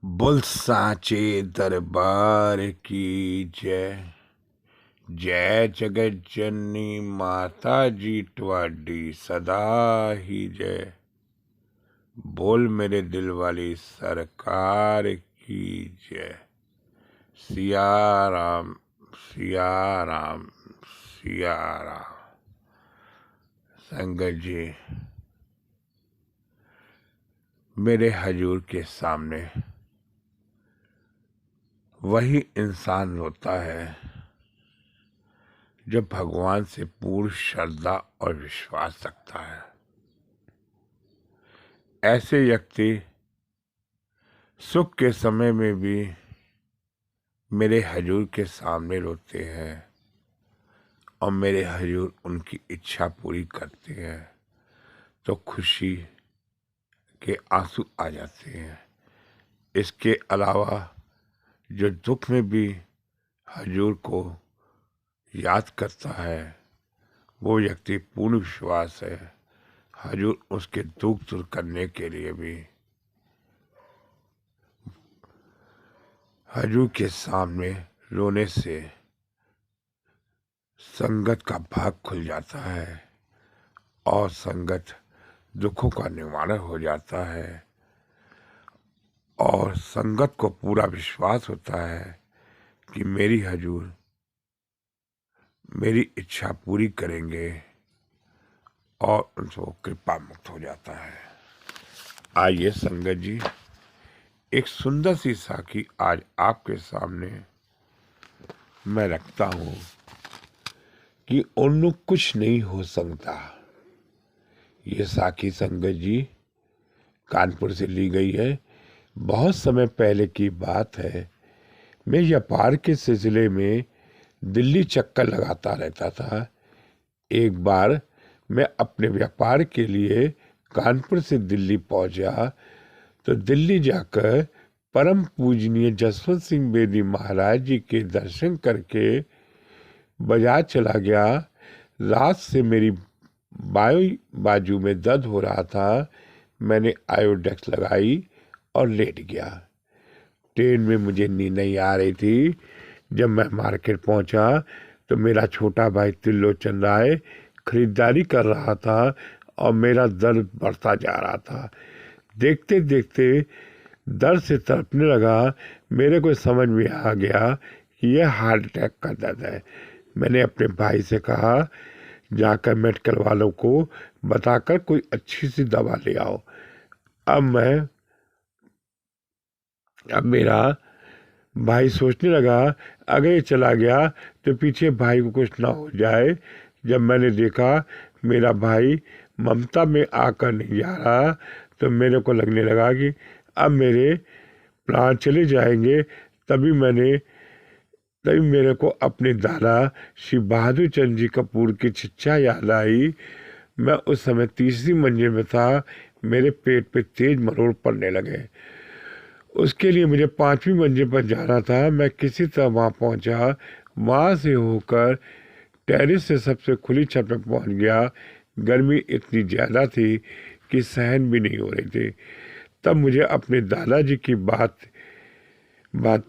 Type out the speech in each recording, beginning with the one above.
बोल साचे दरबार की जय। जय जगत जननी माता जी ट्वाडी सदा ही जय। बोल मेरे दिल वाली सरकार की जय। सिया राम सिया राम सिया राम। संगत जी, मेरे हजूर के सामने वही इंसान होता है जो भगवान से पूर्ण श्रद्धा और विश्वास रखता है। ऐसे व्यक्ति सुख के समय में भी मेरे हजूर के सामने रोते हैं और मेरे हजूर उनकी इच्छा पूरी करते हैं तो खुशी के आंसू आ जाते हैं। इसके अलावा जो दुख में भी हजूर को याद करता है वो व्यक्ति पूर्ण विश्वास है हजूर उसके दुख दूर करने के लिए भी हजूर के सामने रोने से संगत का भाग खुल जाता है और संगत दुखों का निवारण हो जाता है और संगत को पूरा विश्वास होता है कि मेरी हजूर मेरी इच्छा पूरी करेंगे और उनको कृपा मुक्त हो जाता है। आइए संगत जी, एक सुंदर सी साखी आज आपके सामने मैं रखता हूं कि उन्नु कुछ नहीं हो सकता। ये साखी संगत जी कानपुर से ली गई है। बहुत समय पहले की बात है। मैं व्यापार के सिलसिले में दिल्ली चक्कर लगाता रहता था। एक बार मैं अपने व्यापार के लिए कानपुर से दिल्ली पहुंचा तो दिल्ली जाकर परम पूजनीय जसवंत सिंह बेदी महाराज जी के दर्शन करके बाजार चला गया। रात से मेरी बाजू में दर्द हो रहा था। मैंने आयोडेक्स लगाई और लेट गया। ट्रेन में मुझे नींद नहीं आ रही थी। जब मैं मार्केट पहुंचा तो मेरा छोटा भाई त्रिलोचन राय खरीदारी कर रहा था और मेरा दर्द बढ़ता जा रहा था। देखते देखते दर्द से तड़पने लगा। मेरे को समझ में आ गया कि यह हार्ट अटैक का दर्द है। मैंने अपने भाई से कहा जाकर मेडिकल वालों को बताकर कोई अच्छी सी दवा ले आओ। अब मेरा भाई सोचने लगा अगर ये चला गया तो पीछे भाई को कुछ ना हो जाए। जब मैंने देखा मेरा भाई ममता में आकर नहीं जा रहा तो मेरे को लगने लगा कि अब मेरे प्राण चले जाएंगे। तभी मेरे को अपने दादा श्री बहादुर चंद जी कपूर की शिक्षा याद आई। मैं उस समय तीसरी मंजिल में था। मेरे पेट पे तेज मरोड़ पड़ने लगे। उसके लिए मुझे 5वीं मंजिल पर जाना था। मैं किसी तरह वहाँ पहुँचा। वहाँ से होकर टेरिस से सबसे खुली छत पर पहुँच गया। गर्मी इतनी ज़्यादा थी कि सहन भी नहीं हो रही थी। तब मुझे अपने दादाजी की बात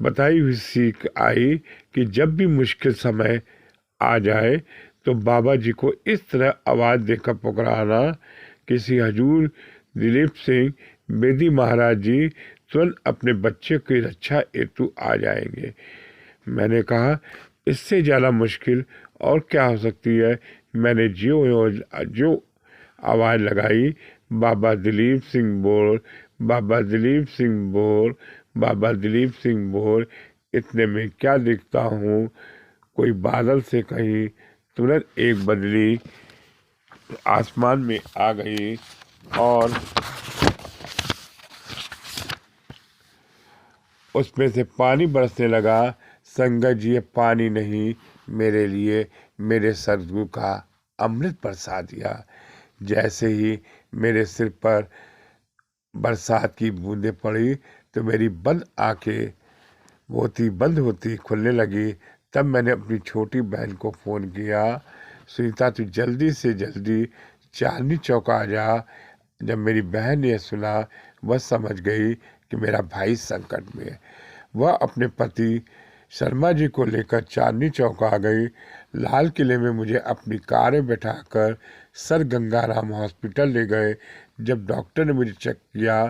बताई हुई सीख आई कि जब भी मुश्किल समय आ जाए तो बाबा जी को इस तरह आवाज़ देकर पुकाराना कि श्री हजूर दिलीप सिंह बेदी महाराज जी तुरंत अपने बच्चे की रक्षा हेतु आ जाएंगे। मैंने कहा इससे ज़्यादा मुश्किल और क्या हो सकती है। मैंने जो आवाज़ लगाई बाबा दिलीप सिंह बोल, बाबा दिलीप सिंह बोल, बाबा दिलीप सिंह बोल। इतने में क्या देखता हूँ कोई बादल से कहीं तुरंत एक बदली आसमान में आ गई और उसमें से पानी बरसने लगा। संगत जी, ये पानी नहीं मेरे लिए मेरे सदगुरु का अमृत बरसा दिया। जैसे ही मेरे सिर पर बरसात की बूंदें पड़ी तो मेरी बंद आंखें बंद होती खुलने लगी। तब मैंने अपनी छोटी बहन को फ़ोन किया, सुनीता तू जल्दी से जल्दी चांदनी चौक आ जा। जब मेरी बहन ने सुना वह समझ गई कि मेरा भाई संकट में है। वह अपने पति शर्मा जी को लेकर चांदनी चौक आ गई। लाल किले में मुझे अपनी कार में बैठाकर सर गंगाराम हॉस्पिटल ले गए। जब डॉक्टर ने मुझे चेक किया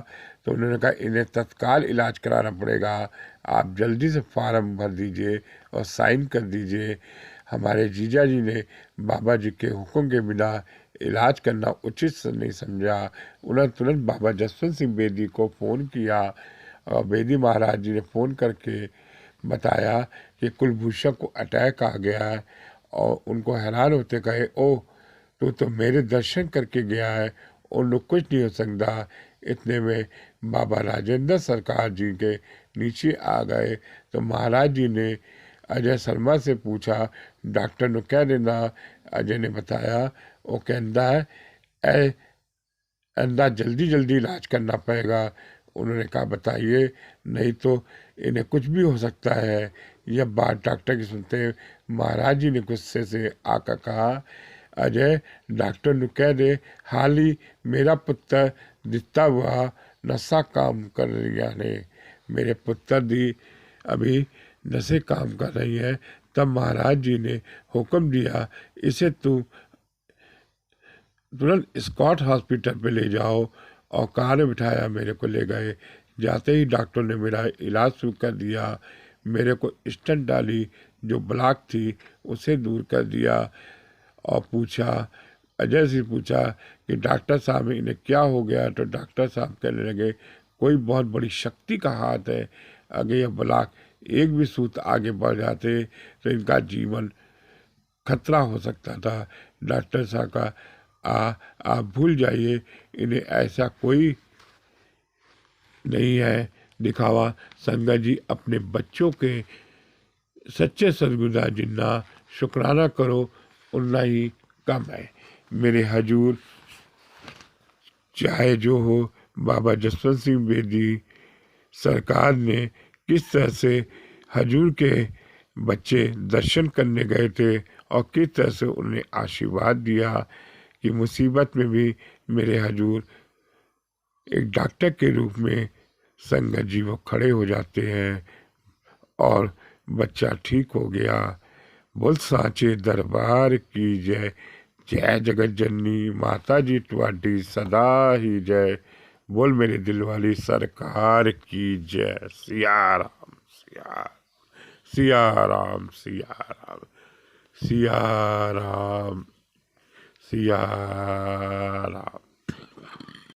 तो उन्होंने कहा इन्हें तत्काल इलाज कराना पड़ेगा, आप जल्दी से फार्म भर दीजिए और साइन कर दीजिए। हमारे जीजा जी ने बाबा जी के हुक्म के बिना इलाज करना उचित नहीं समझा। उन्होंने तुरंत बाबा जसवंत सिंह बेदी को फ़ोन किया और बेदी महाराज जी ने फ़ोन करके बताया कि कुलभूषण को अटैक आ गया है और उनको हैरान होते कहे, ओह तू तो मेरे दर्शन करके गया है, उन लोग कुछ नहीं हो सकता। इतने में बाबा राजेंद्र सरकार जी के नीचे आ गए तो महाराज जी ने अजय शर्मा से पूछा, डॉक्टर ने कह देना। अजय ने बताया, वो कहता है ऐ अंदा जल्दी जल्दी इलाज करना पड़ेगा। उन्होंने कहा बताइए, नहीं तो इन्हें कुछ भी हो सकता है। यह बात डॉक्टर की सुनते महाराज जी ने गुस्से से आकर कहा, अजय डॉक्टर ने कह दे हाल ही मेरा पुत्र दिता हुआ नशा काम कर रही ने। मेरे पुत्र दी अभी नशे काम कर रही है। तब महाराज जी ने हुक्म दिया, इसे तुरंत स्कॉट हॉस्पिटल पे ले जाओ और कार में बिठाया मेरे को ले गए। जाते ही डॉक्टर ने मेरा इलाज शुरू कर दिया। मेरे को स्टेंट डाली, जो ब्लॉक थी उसे दूर कर दिया और पूछा, अजय से पूछा कि डॉक्टर साहब इन्हें क्या हो गया। तो डॉक्टर साहब कहने लगे कोई बहुत बड़ी शक्ति का हाथ है, अगर यह ब्लॉक एक भी सूत आगे बढ़ जाते तो इनका जीवन खतरा हो सकता था। डॉक्टर साहब का आप भूल जाइए, इन्हें ऐसा कोई नहीं है दिखावा। संगत जी अपने बच्चों के सच्चे सदगुजार जितना शुक्राना करो उतना ही कम है। मेरे हजूर चाहे जो हो, बाबा जसवंत सिंह बेदी सरकार ने किस तरह से हजूर के बच्चे दर्शन करने गए थे और किस तरह से उन्हें आशीर्वाद दिया कि मुसीबत में भी मेरे हजूर एक डॉक्टर के रूप में संगत जी वो खड़े हो जाते हैं और बच्चा ठीक हो गया। बोल सांचे दरबार की जय। जय जगत जननी माता जी तुम्हारी सदा ही जय। बोल मेरे दिल वाली सरकार की जय। सिया राम सिया राम सिया राम सिया राम सिया राम।